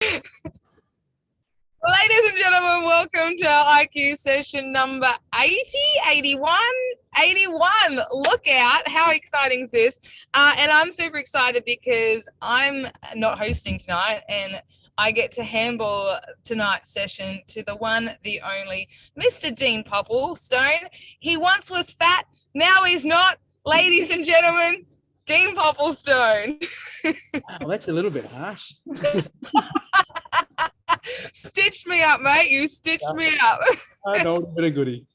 Ladies and gentlemen, welcome to our IQ session number 80, 81, 81. Look out. How exciting is this? And I'm super excited because I'm not hosting tonight and I get to handball tonight's session to the one, the only, Mr. Dean Popplestone. He once was fat, now he's not. Ladies and gentlemen, Dean Popplestone. Wow, that's a little bit harsh. Stitched me up, mate. You stitched me up. I know, a bit of goodie.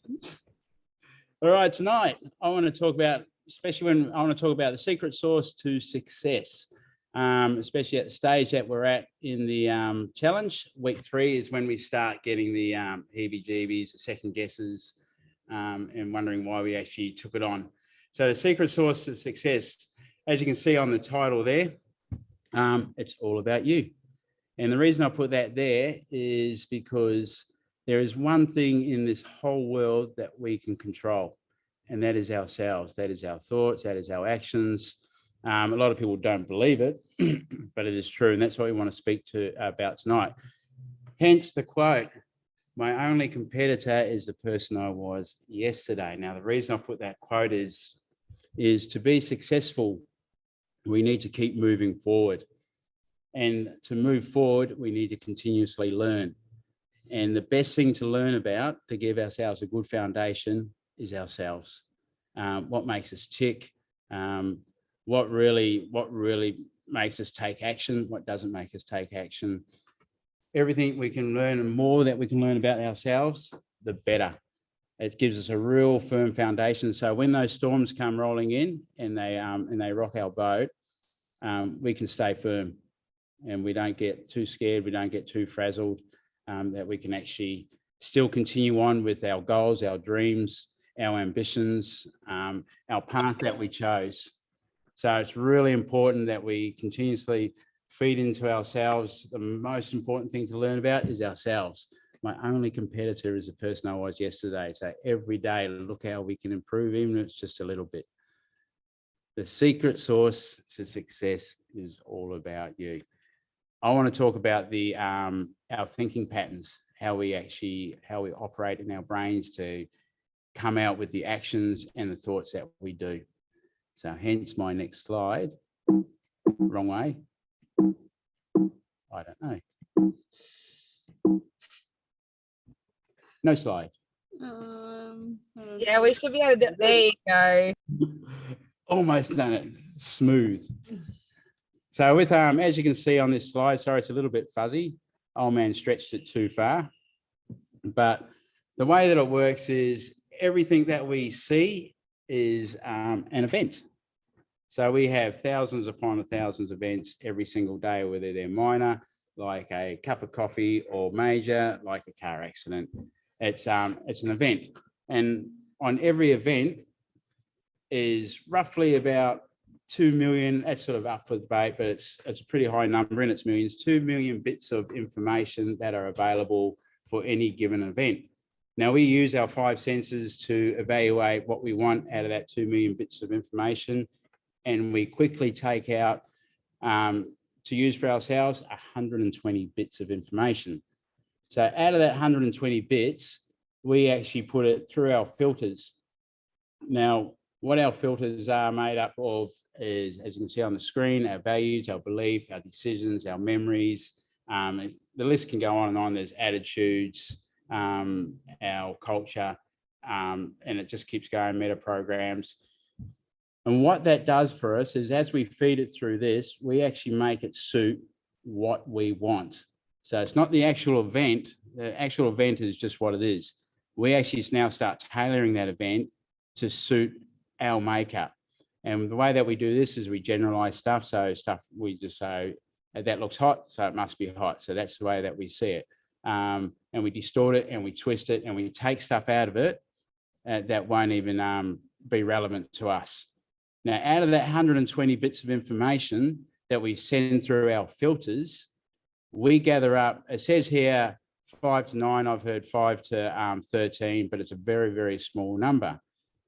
All right, tonight I want to talk about, the secret sauce to success, especially at the stage that we're at in the challenge. Week 3 is when we start getting the heebie-jeebies, the second guesses, and wondering why we actually took it on. So the secret sauce to success, as you can see on the title there, it's all about you. And the reason I put that there is because there is one thing in this whole world that we can control, and that is ourselves. That is our thoughts, that is our actions. A lot of people don't believe it, but it is true. And that's what we want to speak about tonight. Hence the quote, "My only competitor is the person I was yesterday." Now, the reason I put that quote is to be successful, we need to keep moving forward. And to move forward, we need to continuously learn. And the best thing to learn about, to give ourselves a good foundation, is ourselves. What makes us tick, what really makes us take action, what doesn't make us take action. Everything we can learn, and more that we can learn about ourselves, the better. It gives us a real firm foundation. So when those storms come rolling in and they rock our boat, we can stay firm. And we don't get too scared, we don't get too frazzled, that we can actually still continue on with our goals, our dreams, our ambitions, our path that we chose. So it's really important that we continuously feed into ourselves. The most important thing to learn about is ourselves. My only competitor is the person I was yesterday. So every day, look how we can improve, even if it's just a little bit. The secret sauce to success is all about you. I want to talk about the our thinking patterns, how we operate in our brains to come out with the actions and the thoughts that we do. So hence my next slide. Wrong way. I don't know. No slide. Yeah, we should be able to. There you go. Almost done it. Smooth. So with, as you can see on this slide, sorry, it's a little bit fuzzy. Old man stretched it too far. But the way that it works is everything that we see is an event. So we have thousands upon thousands of events every single day, whether they're minor, like a cup of coffee, or major, like a car accident. It's an event. And on every event is roughly about 2 million, that's sort of up for debate, but it's a pretty high number in its millions, 2 million bits of information that are available for any given event. Now, we use our 5 senses to evaluate what we want out of that 2 million bits of information, and we quickly take out, to use for ourselves, 120 bits of information. So out of that 120 bits, we actually put it through our filters. Now, what our filters are made up of is, as you can see on the screen, our values, our beliefs, our decisions, our memories. The list can go on and on. There's attitudes, our culture, and it just keeps going, meta programs. And what that does for us is, as we feed it through this, we actually make it suit what we want. So it's not the actual event. The actual event is just what it is. We actually now start tailoring that event to suit our makeup. And the way that we do this is we generalize stuff. So stuff we just say, that looks hot, so it must be hot. So that's the way that we see it. And we distort it and we twist it and we take stuff out of it that won't even be relevant to us. Now, out of that 120 bits of information that we send through our filters, we gather up, it says here 5 to 9, I've heard 5 to 13, but it's a very, very small number.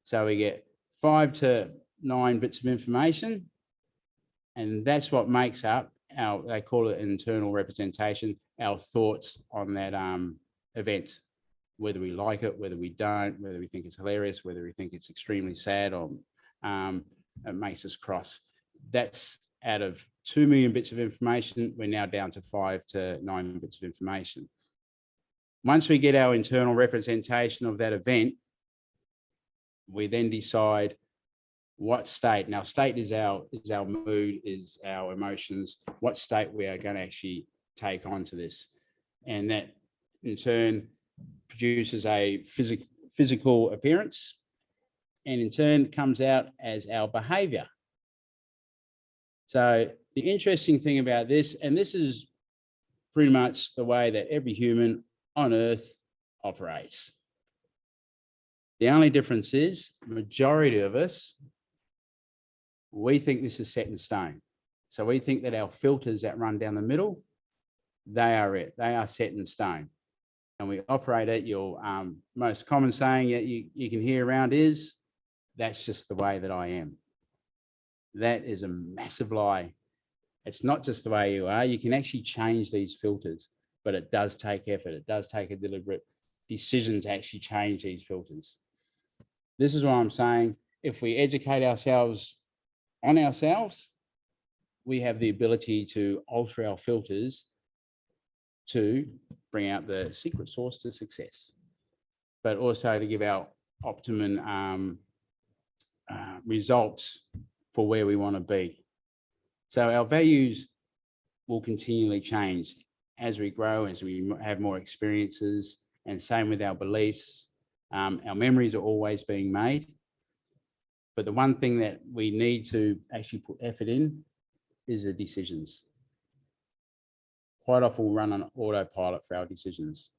So we get 5 to 9 bits of information, and that's what makes up they call it internal representation, our thoughts on that event, whether we like it, whether we don't, whether we think it's hilarious, whether we think it's extremely sad, or it makes us cross. That's out of 2 million bits of information, we're now down to 5 to 9 bits of information. Once we get our internal representation of that event, we then decide what state. Now, state is our mood, is our emotions, what state we are going to actually take onto this. And that in turn produces a physical appearance, and in turn comes out as our behavior. So the interesting thing about this, and this is pretty much the way that every human on Earth operates. The only difference is the majority of us, we think this is set in stone. So we think that our filters that run down the middle, they are it. They are set in stone. And we operate at your most common saying that you can hear around is, that's just the way that I am. That is a massive lie. It's not just the way you are. You can actually change these filters, but it does take effort. It does take a deliberate decision to actually change these filters. This is what I'm saying. If we educate ourselves on ourselves, we have the ability to alter our filters to bring out the secret sauce to success, but also to give our optimum results for where we want to be. So our values will continually change as we grow, as we have more experiences, and same with our beliefs. Our memories are always being made. But the one thing that we need to actually put effort in is the decisions. Quite often we'll run on autopilot for our decisions.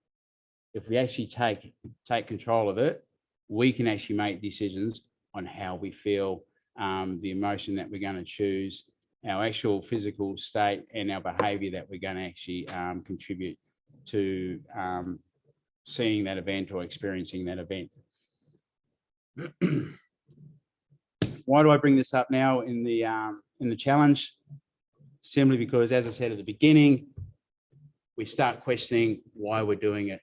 If we actually take control of it, we can actually make decisions on how we feel, the emotion that we're going to choose, our actual physical state, and our behavior that we're going to actually contribute to seeing that event or experiencing that event. Why do I bring this up now in the challenge? Simply because, as I said at the beginning, we start questioning why we're doing it.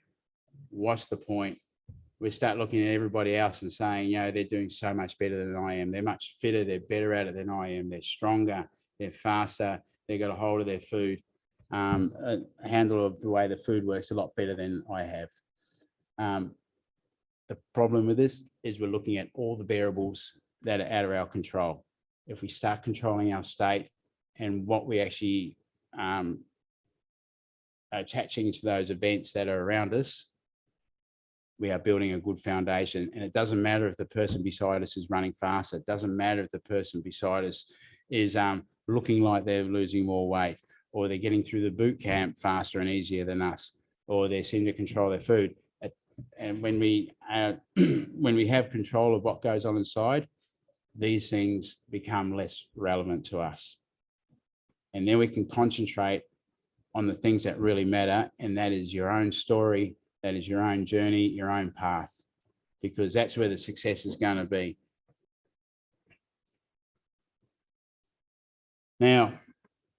What's the point? We start looking at everybody else and saying, you know, they're doing so much better than I am. They're much fitter. They're better at it than I am. They're stronger. They're faster. They've got a hold of their food. A handle of the way the food works a lot better than I have. The problem with this is we're looking at all the variables that are out of our control. If we start controlling our state and what we actually attaching to those events that are around us, we are building a good foundation. And it doesn't matter if the person beside us is running faster. It doesn't matter if the person beside us is looking like they're losing more weight, or they're getting through the boot camp faster and easier than us, or they seem to control their food. And when we have control of what goes on inside, these things become less relevant to us. And then we can concentrate on the things that really matter, and that is your own story, that is your own journey, your own path, because that's where the success is going to be. Now,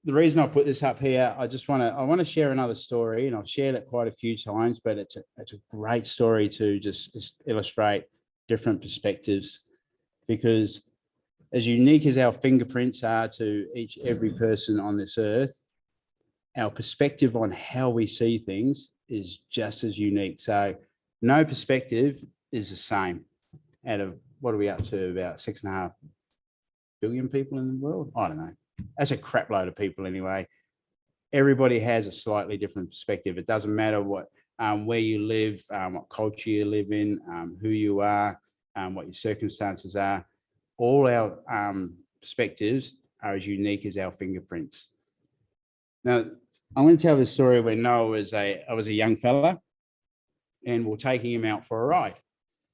the reason I put this up here, I want to share another story, and I've shared it quite a few times, but it's a great story to just illustrate different perspectives, because as unique as our fingerprints are to every person on this earth, our perspective on how we see things is just as unique. So no perspective is the same. Out of, what are we up to, about 6.5 billion people in the world? I don't know. That's a crap load of people anyway. Everybody has a slightly different perspective. It doesn't matter what, where you live, what culture you live in, who you are, what your circumstances are. All our perspectives are as unique as our fingerprints. Now, I'm going to tell this story when Noah was I was a young fella, and we're taking him out for a ride.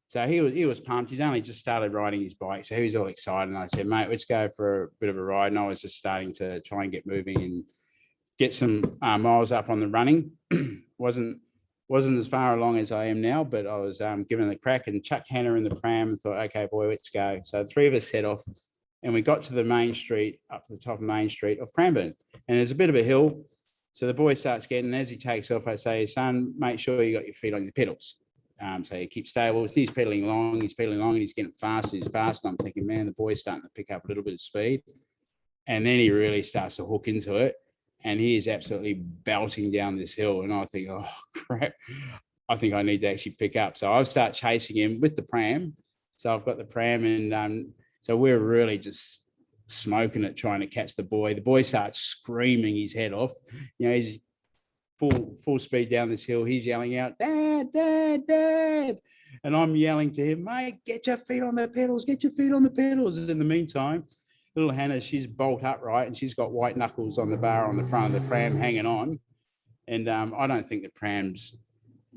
So he was pumped. He's only just started riding his bike, so he was all excited. And I said, mate, let's go for a bit of a ride. And I was just starting to try and get moving and get some miles up on the running. wasn't as far along as I am now, but I was giving it a crack, and chucked Hannah in the pram and thought, okay, boy, let's go. So the three of us set off And we got to the main street, up to the top of Main Street of Cranbourne. And there's a bit of a hill. So the boy starts getting, as he takes off, I say, son, make sure you got your feet on the pedals. So you keep stable. He's pedaling along, and he's getting faster, he's fast. And I'm thinking, man, the boy's starting to pick up a little bit of speed. And then he really starts to hook into it. And he is absolutely belting down this hill. And I think, oh, crap, I think I need to actually pick up. So I'll start chasing him with the pram. So I've got the pram, and so we're really just smoking it, trying to catch the boy. The boy starts screaming his head off. You know, he's full speed down this hill. He's yelling out, Dad, Dad, Dad. And I'm yelling to him, mate, get your feet on the pedals, get your feet on the pedals. In the meantime, little Hannah, she's bolt upright, and she's got white knuckles on the bar on the front of the pram hanging on. And I don't think the pram's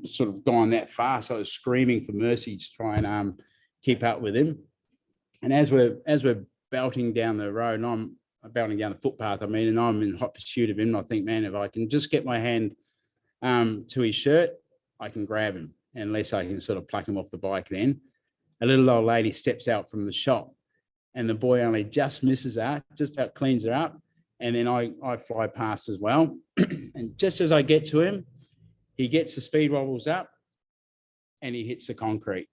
sort of gone that far. So I was screaming for mercy to try and keep up with him. And as we're belting down the road, and I'm belting down the footpath, and I'm in hot pursuit of him, I think, man, if I can just get my hand to his shirt, I can grab him, unless I can sort of pluck him off the bike. Then a little old lady steps out from the shop, and the boy only just misses her, just about cleans her up. And then I fly past as well. And just as I get to him, he gets the speed wobbles up and he hits the concrete.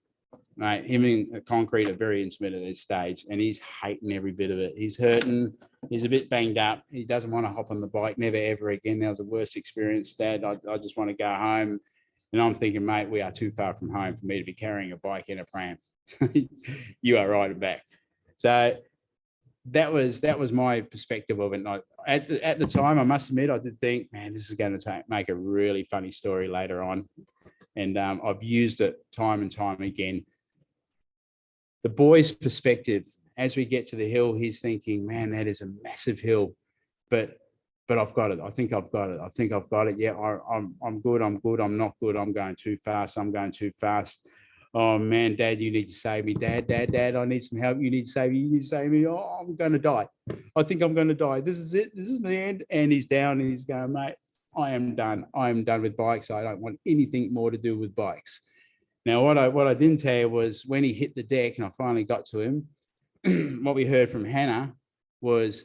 Mate, him and the concrete are very intimate at this stage, and he's hating every bit of it. He's hurting. He's a bit banged up. He doesn't want to hop on the bike, never, ever again. That was the worst experience, Dad. I just want to go home. And I'm thinking, mate, we are too far from home for me to be carrying a bike in a pram. You are right and back. So that was my perspective of it. And at the time, I must admit, I did think, man, this is going to make a really funny story later on. And I've used it time and time again. The boy's perspective, as we get to the hill, he's thinking, man, that is a massive hill, but I've got it. I think I've got it. I think I've got it. Yeah, I'm good. I'm good. I'm not good. I'm going too fast. I'm going too fast. Oh man, Dad, you need to save me. Dad, I need some help. You need to save me. You need to save me. Oh, I'm going to die. I think I'm going to die. This is it. This is the end. And he's down and he's going, mate, I am done. I am done with bikes. I don't want anything more to do with bikes. Now, what I didn't tell you was when he hit the deck and I finally got to him, what we heard from Hannah was,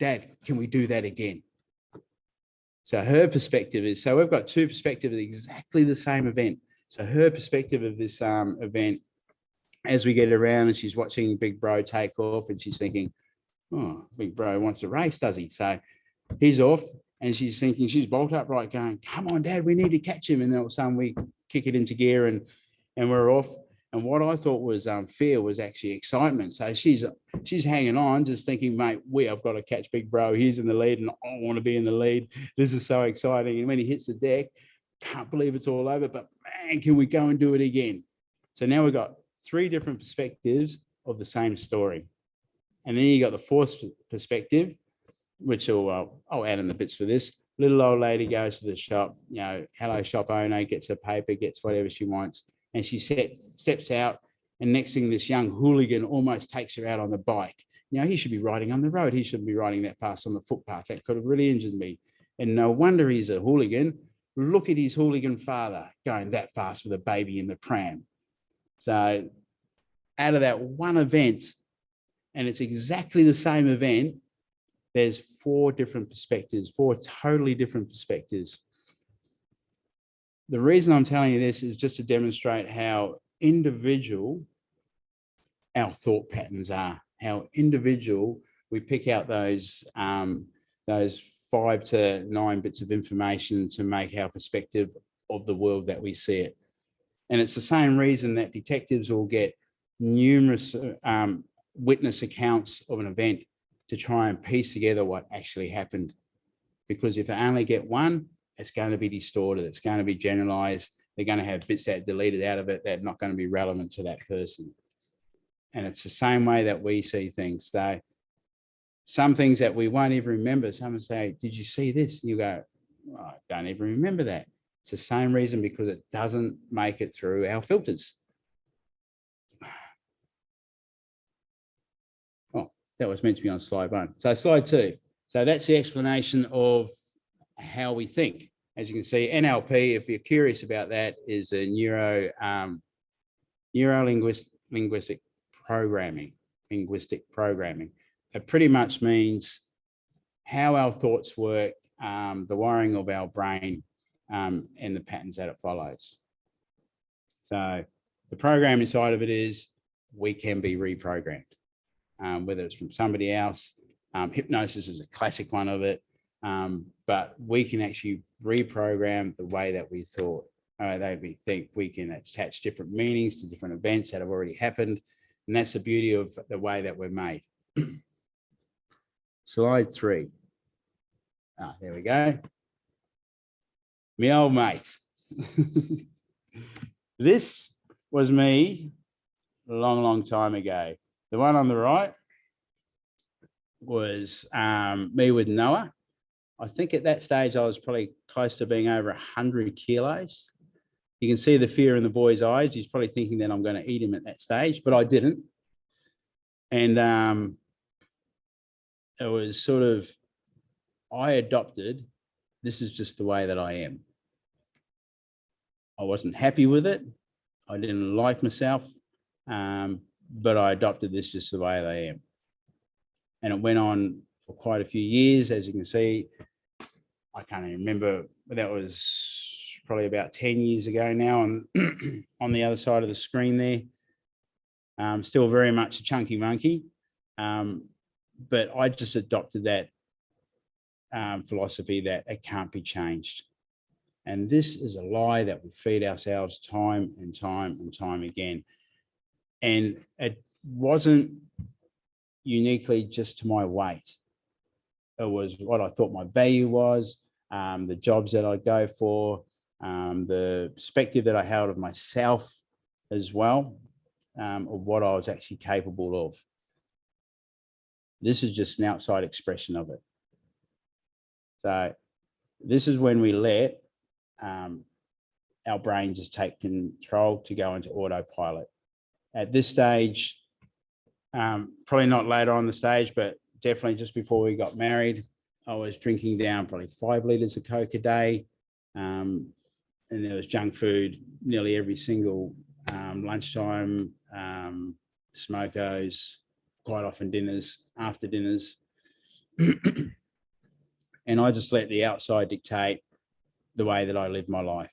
Dad, can we do that again? So her perspective is, so we've got two perspectives of exactly the same event. So her perspective of this event, as we get around and she's watching Big Bro take off and she's thinking, oh, Big Bro wants to race, does he? So he's off and she's thinking, she's bolt upright going, come on, Dad, we need to catch him. And then all of a sudden we kick it into gear and we're off. And what I thought was fear was actually excitement. So she's hanging on, just thinking, mate, I've got to catch Big Bro. He's in the lead and I want to be in the lead. This is so exciting. And when he hits the deck, can't believe it's all over, but man, can we go and do it again? So now we've got three different perspectives of the same story. And then you got the fourth perspective, which I'll add in the bits for this. Little old lady goes to the shop, hello shop owner, gets her paper, gets whatever she wants. And she steps out, and next thing, this young hooligan almost takes her out on the bike. He should be riding on the road. He shouldn't be riding that fast on the footpath. That could have really injured me. And no wonder he's a hooligan. Look at his hooligan father going that fast with a baby in the pram. So out of that one event, and it's exactly the same event, there's four different perspectives, four totally different perspectives. The reason I'm telling you this is just to demonstrate how individual our thought patterns are, how individual we pick out those 5 to 9 bits of information to make our perspective of the world that we see it. And it's the same reason that detectives will get numerous witness accounts of an event to try and piece together what actually happened. Because if they only get one, it's going to be distorted. It's going to be generalized. They're going to have bits that are deleted out of it that are not going to be relevant to that person. And it's the same way that we see things. So some things that we won't even remember, someone say, did you see this? You go, oh, I don't even remember that. It's the same reason, because it doesn't make it through our filters. Oh, that was meant to be on slide 1. So slide 2. So that's the explanation of how we think. As you can see, NLP, if you're curious about that, is a neuro-linguistic programming. it pretty much means how our thoughts work, the wiring of our brain, and the patterns that it follows. So the program inside of it is we can be reprogrammed, whether it's from somebody else. Hypnosis is a classic one of it, but we can actually reprogram the way that we thought. That we think. We can attach different meanings to different events that have already happened. And that's the beauty of the way that we're made. Slide 3. There we go. My old mate. This was me a long, long time ago. The one on the right was me with Noah. I think at that stage, I was probably close to being over 100 kilos. You can see the fear in the boy's eyes. He's probably thinking that I'm going to eat him at that stage, but I didn't. And it was sort of, I adopted, this is just the way that I am. I wasn't happy with it. I didn't like myself, but I adopted this just the way that I am. And it went on for quite a few years. As you can see, I can't even remember, but that was probably about 10 years ago now, and on the other side of the screen there. Still very much a chunky monkey, but I just adopted that philosophy that it can't be changed. And this is a lie that we feed ourselves time and time and time again. And it wasn't uniquely just to my weight. It was what I thought my value was, the jobs that I'd go for, the perspective that I held of myself as well, of what I was actually capable of. This is just an outside expression of it. So this is when we let our brain just take control to go into autopilot. At this stage, probably not later on the stage, but definitely just before we got married, I was drinking down probably 5 litres of Coke a day. And there was junk food nearly every single lunchtime, smokos, quite often dinners, after dinners. And I just let the outside dictate the way that I lived my life.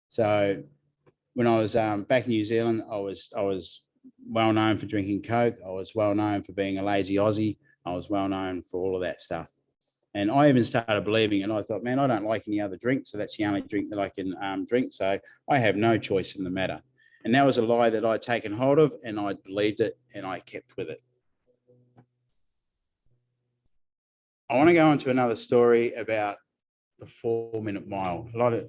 So when I was back in New Zealand, I was well known for drinking Coke. I was well known for being a lazy Aussie. I was well known for all of that stuff. And I even started believing, and I thought, man, I don't like any other drink, so that's the only drink that I can drink. So I have no choice in the matter. And that was a lie that I'd taken hold of, and I believed it, and I kept with it. I want to go into another story about the 4-minute mile. Probably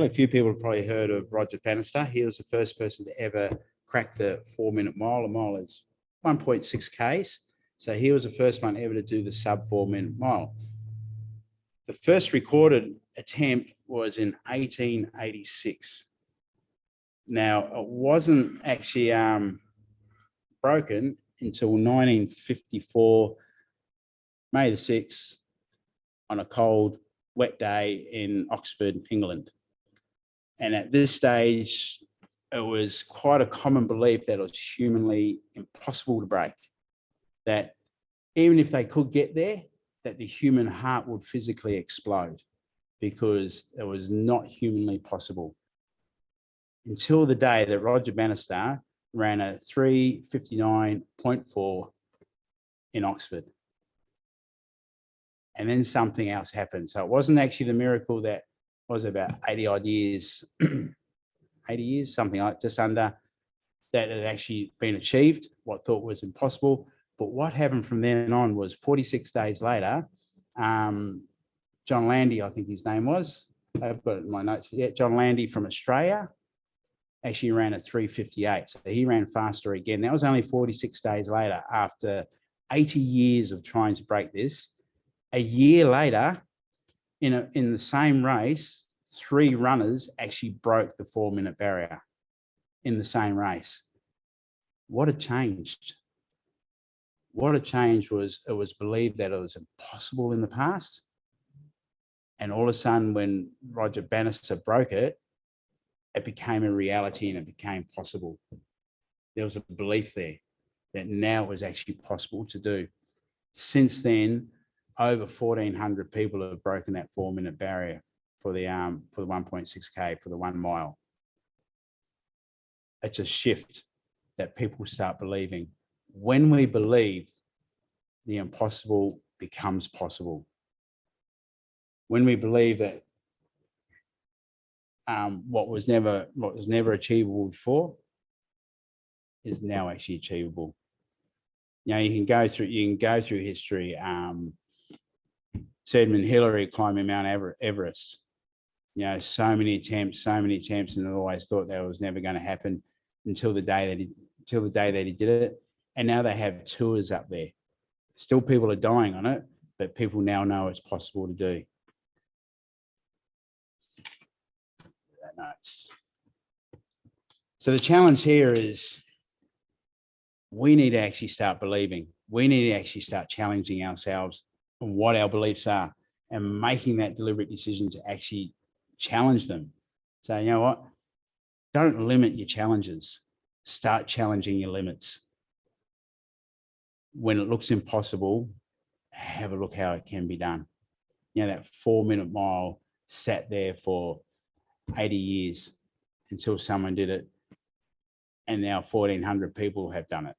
a few people have probably heard of Roger Bannister. He was the first person to ever crack the 4-minute mile. A mile is 1.6 Ks. So he was the first one ever to do the sub 4-minute mile. The first recorded attempt was in 1886. Now, it wasn't actually broken until 1954, May the 6th, on a cold, wet day in Oxford, England. And at this stage, it was quite a common belief that it was humanly impossible to break. That even if they could get there, that the human heart would physically explode because it was not humanly possible. Until the day that Roger Bannister ran a 3:59.4 in Oxford. And then something else happened. So it wasn't actually the miracle that was about 80 odd years, 80 years, something like just under, that had actually been achieved, what thought was impossible. But what happened from then on was 46 days later, John Landy, I think his name was, I've got it in my notes yet, John Landy from Australia actually ran a 3:58. So he ran faster again. That was only 46 days later, after 80 years of trying to break this. A year later, in the same race, 3 runners actually broke the 4-minute barrier in the same race. What had changed? What had changed was it was believed that it was impossible in the past. And all of a sudden, when Roger Bannister broke it, it became a reality and it became possible. There was a belief there that now was actually possible to do. Since then, over 1,400 people have broken that 4-minute barrier for the 1.6K, for the 1 mile. It's a shift that people start believing. When we believe, the impossible becomes possible. When we believe that what was never achievable before is now actually achievable. You know, you can go through history. Edmund Hillary climbing Mount Everest. You know, so many attempts, and I always thought that was never going to happen until the day that he did it. And now they have tours up there. Still, people are dying on it, but people now know it's possible to do. So the challenge here is we need to actually start believing. We need to actually start challenging ourselves on what our beliefs are and making that deliberate decision to actually challenge them. So, you know what? Don't limit your challenges. Start challenging your limits. When it looks impossible, have a look how it can be done. You know, that 4-minute mile sat there for 80 years until someone did it. And now 1,400 people have done it.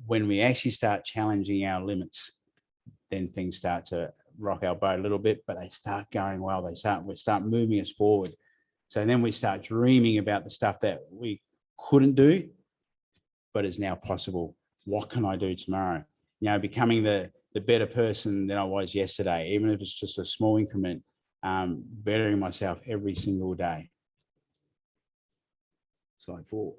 When we actually start challenging our limits, then things start to rock our boat a little bit, but they start going well. We start moving us forward. So then we start dreaming about the stuff that we couldn't do, but is now possible. What can I do tomorrow? You know, becoming the better person than I was yesterday, even if it's just a small increment, bettering myself every single day. Slide 4.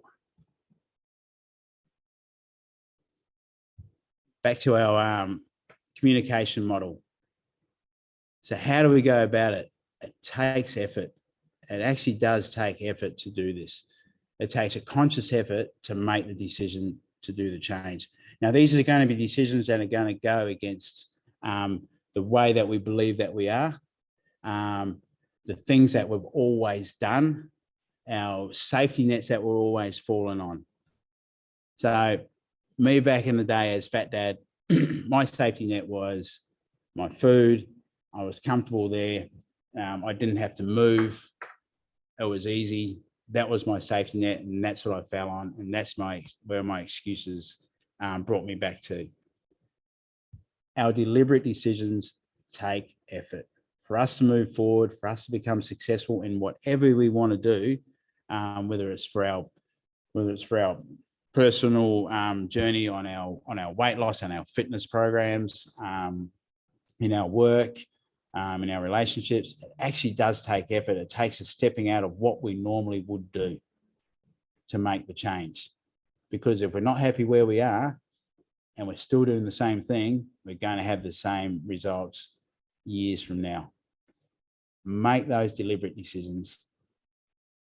Back to our communication model. So how do we go about it? It takes effort. It actually does take effort to do this. It takes a conscious effort to make the decision to do the change. Now, these are going to be decisions that are going to go against the way that we believe that we are, the things that we've always done, our safety nets that we're always falling on. So me back in the day as Fat Dad, my safety net was my food. I was comfortable there. I didn't have to move. It was easy. That was my safety net, and that's what I fell on, and that's where my excuses brought me back to. Our deliberate decisions take effort. For us to move forward, for us to become successful in whatever we want to do, whether it's for our personal journey on our weight loss and our fitness programs, in our work, in our relationships, it actually does take effort. It takes a stepping out of what we normally would do to make the change. Because if we're not happy where we are and we're still doing the same thing, we're going to have the same results years from now. Make those deliberate decisions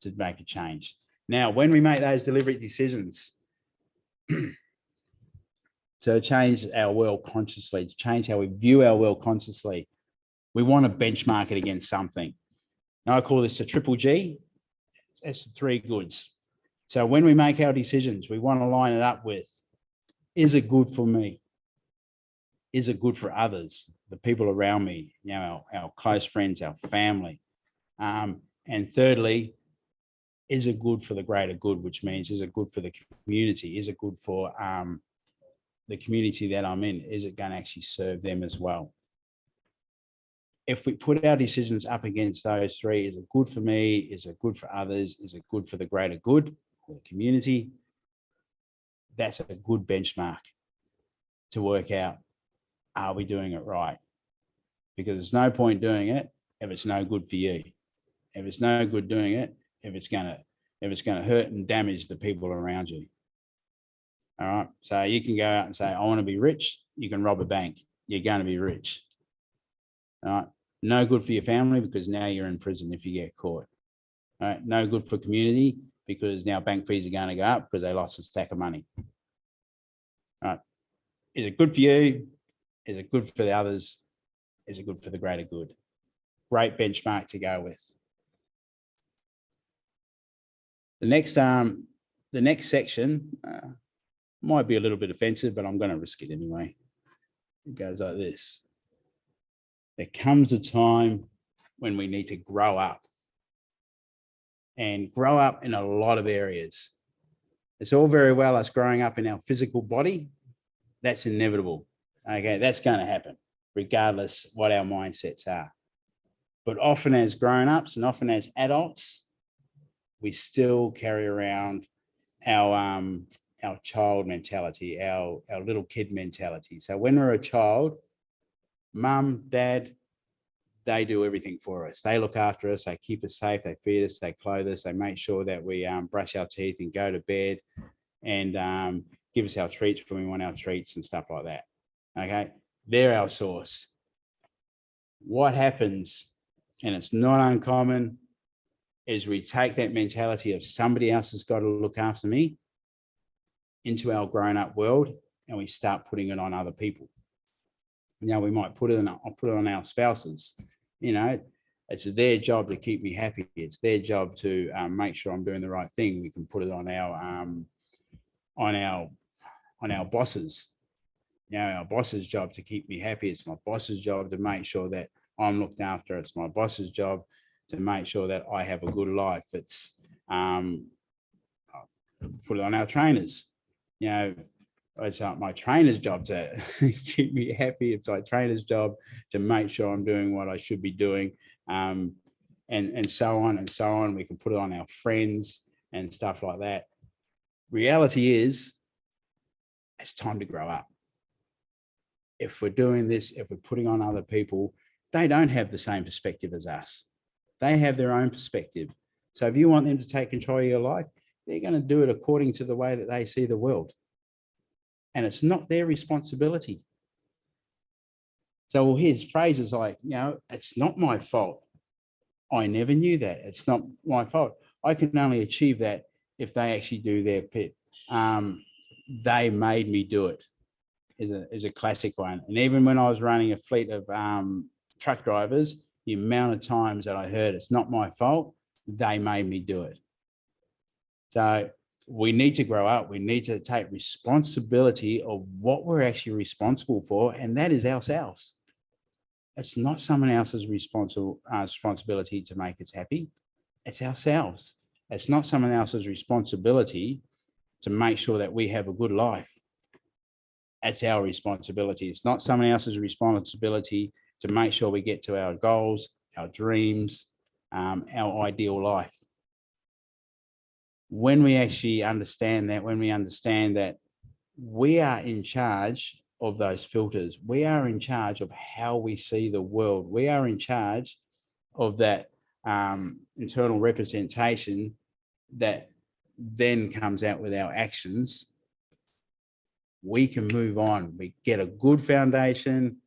to make a change. Now, when we make those deliberate decisions to change our world consciously, to change how we view our world consciously, we want to benchmark it against something. Now, I call this a triple G. It's the 3 goods. So when we make our decisions, we want to line it up with, is it good for me? Is it good for others, the people around me, you know, our close friends, our family? And thirdly, is it good for the greater good, which means, is it good for the community? Is it good for the community that I'm in? Is it going to actually serve them as well? If we put our decisions up against those 3, is it good for me? Is it good for others? Is it good for the greater good, or the community? That's a good benchmark to work out, are we doing it right? Because there's no point doing it if it's no good for you. If it's no good doing it, if it's going to hurt and damage the people around you. All right. So you can go out and say, I want to be rich. You can rob a bank. You're going to be rich. All right. No good for your family, because now you're in prison if you get caught. All right. No good for community, because now bank fees are going to go up because they lost a stack of money. All right. Is it good for you? Is it good for the others? Is it good for the greater good? Great benchmark to go with. The next section Might be a little bit offensive, but I'm going to risk it anyway. It goes like this. There comes a time when we need to grow up, and grow up in a lot of areas. It's all very well us growing up in our physical body. That's inevitable. Okay, that's going to happen regardless what our mindsets are. But often as grown-ups and often as adults, we still carry around our child mentality, our little kid mentality. So when we're a child, mum, dad, they do everything for us. They look after us. They keep us safe. They feed us. They clothe us. They make sure that we brush our teeth and go to bed, and give us our treats when we want our treats and stuff like that. Okay, they're our source. What happens, and it's not uncommon, is we take that mentality of somebody else has got to look after me into our grown-up world, and we start putting it on other people. Now we might put it on our spouses. You know, it's their job to keep me happy. It's their job to make sure I'm doing the right thing. We can put it on our bosses. You know, our boss's job to keep me happy. It's my boss's job to make sure that I'm looked after. It's my boss's job to make sure that I have a good life. It's put it on our trainers. You know, it's my trainer's job to keep me happy. It's my trainer's job to make sure I'm doing what I should be doing, and so on and so on. We can put it on our friends and stuff like that. Reality is, it's time to grow up. If we're doing this, if we're putting on other people, they don't have the same perspective as us. They have their own perspective. So if you want them to take control of your life, they're going to do it according to the way that they see the world. And it's not their responsibility. So we'll hear phrases like, you know, it's not my fault. I never knew that. It's not my fault. I can only achieve that if they actually do their bit. They made me do it is a classic one. And even when I was running a fleet of truck drivers, the amount of times that I heard it's not my fault, they made me do it. So we need to grow up. We need to take responsibility of what we're actually responsible for, and that is ourselves. It's not someone else's responsibility to make us happy. It's ourselves. It's not someone else's responsibility to make sure that we have a good life. It's our responsibility. It's not someone else's responsibility to make sure we get to our goals, our dreams, our ideal life. When we actually understand that, when we understand that we are in charge of those filters, we are in charge of how we see the world, we are in charge of that internal representation that then comes out with our actions, we can move on. We get a good foundation,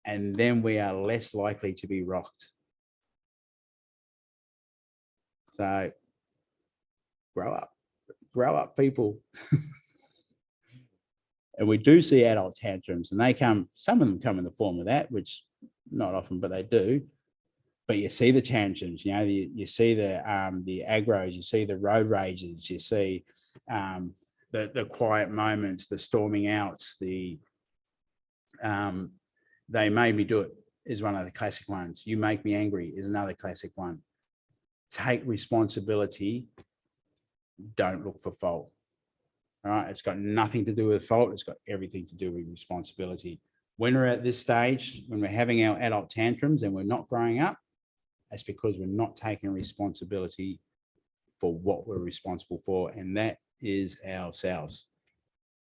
and then we are less likely to be rocked. So grow up, people. And we do see adult tantrums, and they come, some of them come in the form of that, which not often, but they do. But you see the tantrums, you know, you see the aggros, you see the road rages, you see the quiet moments, the storming outs, they made me do it is one of the classic ones. You make me angry is another classic one. Take responsibility. Don't look for fault. All right. It's got nothing to do with fault. It's got everything to do with responsibility. When we're at this stage, when we're having our adult tantrums and we're not growing up, that's because we're not taking responsibility for what we're responsible for, and that is ourselves.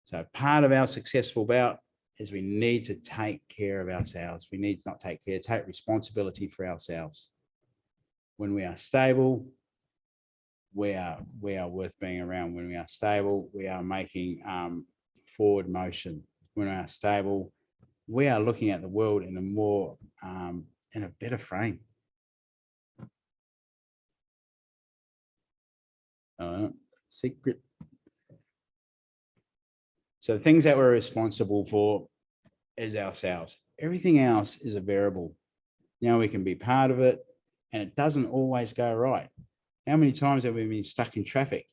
So part of our successful bout is we need to take care of ourselves. We need to not take care, take responsibility for ourselves. When we are stable, we are worth being around. When we are stable, we are making forward motion. When we are stable, we are looking at the world in a more in a better frame. Secret. So the things that we're responsible for is ourselves. Everything else is a variable. Now we can be part of it, and it doesn't always go right. How many times have we been stuck in traffic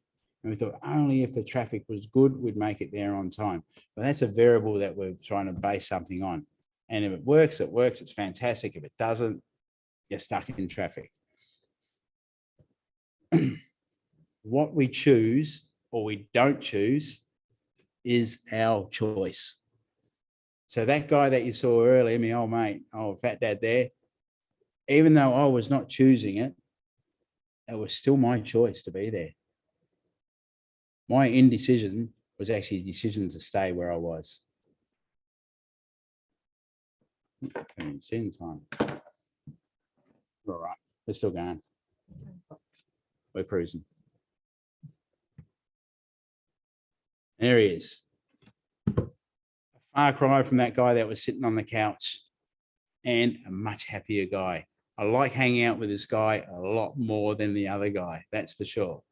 And we thought only if the traffic was good, we'd make it there on time. But that's a variable that we're trying to base something on. And if it works, it works. It's fantastic. If it doesn't, you're stuck in traffic. What we choose or we don't choose is our choice. So that guy that you saw earlier, my old mate, fat dad there, even though I was not choosing it, it was still my choice to be there. My indecision was actually a decision to stay where I was. Seeing time. All right, we're still going. We're cruising. There he is. A far cry from that guy that was sitting on the couch, and a much happier guy. I like hanging out with this guy a lot more than the other guy, that's for sure.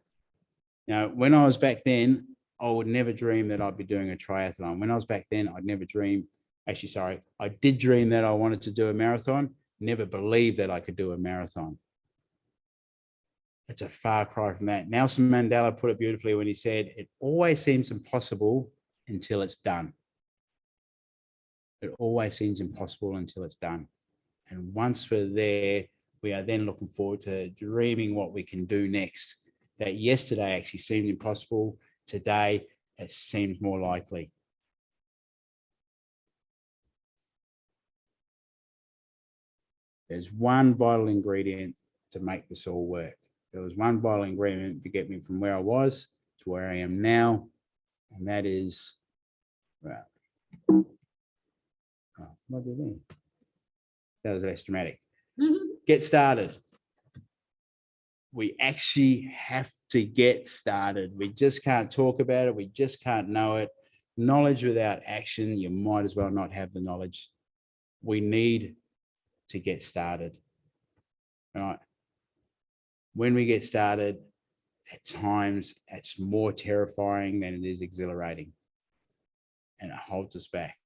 Now, when I was back then, I would never dream that I'd be doing a triathlon. When I was back then, I'd never dream. Actually, sorry, I did dream that I wanted to do a marathon, never believed that I could do a marathon. It's a far cry from that. Nelson Mandela put it beautifully when he said, it always seems impossible until it's done. It always seems impossible until it's done. And once we're there, we are then looking forward to dreaming what we can do next. That yesterday actually seemed impossible. Today, it seems more likely. There's one vital ingredient to make this all work. There was one vital ingredient to get me from where I was to where I am now, and that is, well, what did I do? That was less dramatic. Get started. We actually have to get started. We just can't talk about it. We just can't know it. Knowledge without action, you might as well not have the knowledge. We need to get started. All right. When we get started, at times it's more terrifying than it is exhilarating, and it holds us back.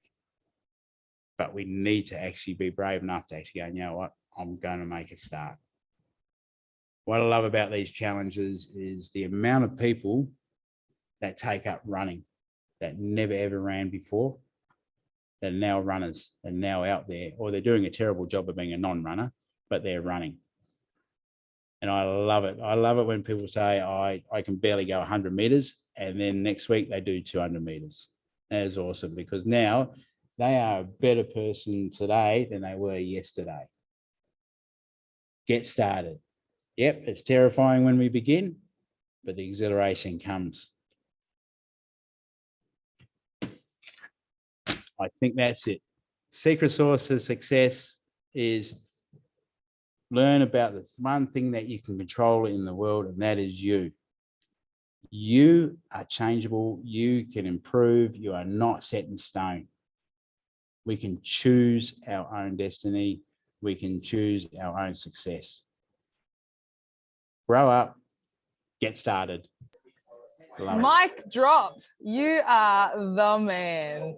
But we need to actually be brave enough to actually go, you know what, I'm going to make a start. What I love about these challenges is the amount of people that take up running that never ever ran before, that are now runners, and now out there, or they're doing a terrible job of being a non-runner, but they're running. And I love it. I love it when people say, I can barely go 100 meters, and then next week they do 200 meters. That is awesome, because now they are a better person today than they were yesterday. Get started. Yep, it's terrifying when we begin, but the exhilaration comes. I think that's it. Secret sauce to success is learn about the one thing that you can control in the world, and that is you. You are changeable. You can improve. You are not set in stone. We can choose our own destiny. We can choose our own success. Grow up, get started. Mic drop. You are the man.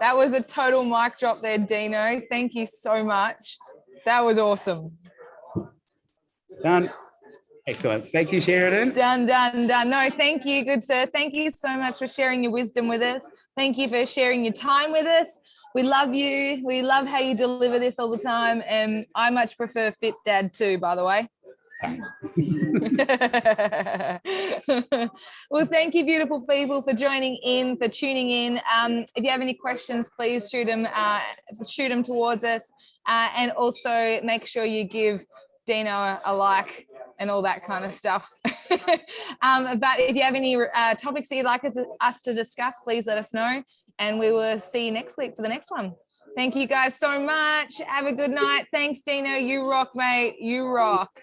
That was a total mic drop there, Dino. Thank you so much. That was awesome. Done. Excellent. Thank you, Sheridan. Done. No, thank you, good sir. Thank you so much for sharing your wisdom with us. Thank you for sharing your time with us. We love you. We love how you deliver this all the time. And I much prefer Fit Dad too, by the way. Well, thank you, beautiful people, for joining in, for tuning in. If you have any questions, please shoot them towards us, and also make sure you give Dino a like and all that kind of stuff. But if you have any topics that you'd like us to discuss, please let us know, and we will see you next week for the next one. Thank you guys so much. Have a good night. Thanks, Dino. You rock, mate. You rock.